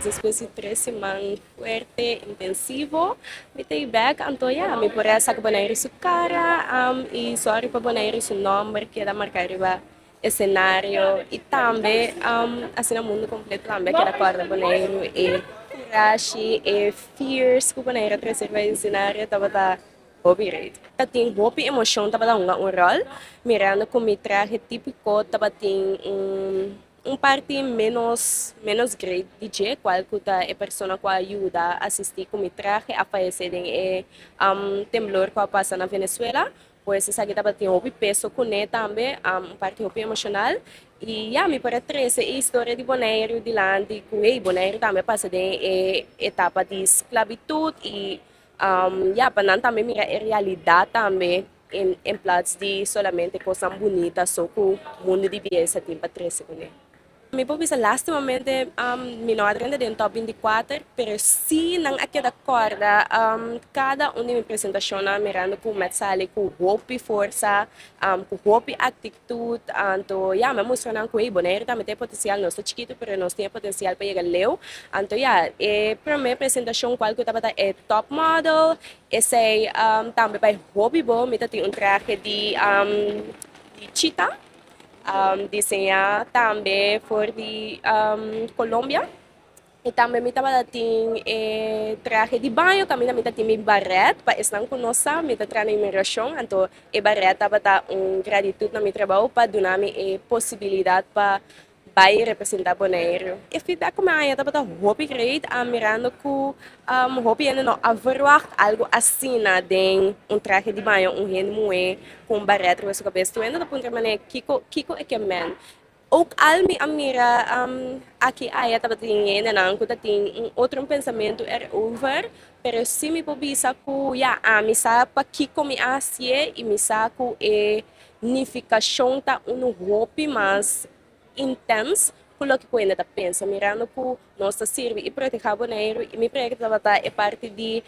después de 3 semanas fuerte, intensivo, me dei back, então, yeah, me parece que poner su cara e só para poner su nome, que da marcar o escenário e também, assim, no mundo completo também, que da corda poner e coragem e fears, que poner a trazer o cenário, estava hobby rate. Tating hobby emoção taba da um rol, mirando com mi traje típico taba ting parte menos great DJ, qual kuta é persona que ajuda a assistir com mi traje a fazer é temblor que passa na Venezuela. Pues essa aqui tava tem hobby peso com ele também, parte hobby emocional. E me parece três a história de Bonaire de lá, de que Bonaire também passa de etapa de esclavitud e para também mirar a realidade também em plaats de solamente coisas bonitas, só que o mundo devia ser tempo 13 com ele. Mi po bisa lastimamente minodre na din top 24, pero si nang aqui da corda, cada uma minha apresentação na mirando com metsali com hope força, com hope atitude, anto me mostrando que Bonaire também tem potencial, nós estamos chiquito, pero nós tem potencial para chegar leu, anto para minha apresentação qual que eu tava é top model, esse também para hobby bom, me tem traje de cheetah, desenhar também for de Colômbia. E também me estava tendo traje de banho, kami também tinha barret, para estar com nós, me estava na imigração, então e barret estava gratitude na meu trabalho para dar-me possibilidade para vai representar Bonaire. E feedback com a estava hobby great, mirando que hobby ainda não verwacht algo assim na den traje de banho, rende moe com barret na sua cabeça, tu ainda da ponta maneira kiko é que man. Ook al mi amira aqui aí estava tinha não que tem outro pensamento over, pero se me pobisa que me sabe que como assim e me sabe é nificação tá hobby mas intenso pelo que ainda tá pensa mirando que nossa serve e proteger boneiro e me preocupa é parte de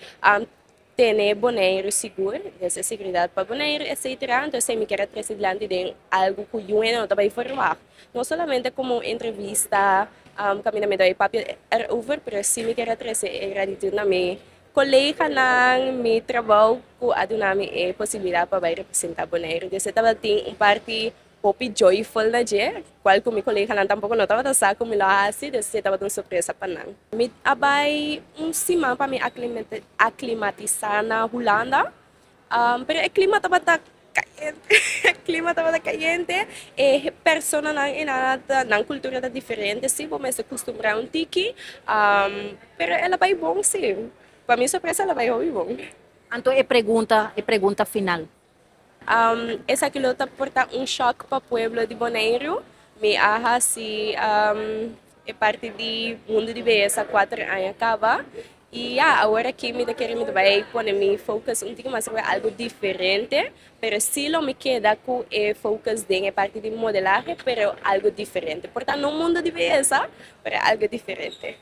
ter boneiro seguro, essa segurança para boneiro, etc. Então, se me quer trazer diante de algo que eu não estava informado. Não somente como entrevista, caminhamento aí, papel é over, mas se me quer trazer gratidão na minha colega na meu trabalho, que a donami é possibilidade para representar boneiro. Então, estava tem parte Poppy joyful na je, qual ko mi colega lang tampoco no tava sa ko mi lahasi, desse tava tão surpresa pa nang. Mi abay sima pa mi aklimatizar na Holanda, pero o clima tava ta caliente, clima tava ta caliente, persona nang inata, nang cultura ta diferente, sim, vou me acostumbrar tiki, pero ela vai bom sim. Para mim surpresa ela vai bom. Então, é pergunta final. Essa quilota porta choque para o pueblo de Bonaire. Me acha se é parte do mundo de beleza 4 anos acaba. E agora que me querendo vai pôr me focus pouco mais sobre algo diferente, pero se lo me queda com focus de parte de modelagem, pero algo diferente. Portanto, no mundo de beleza, pero algo diferente.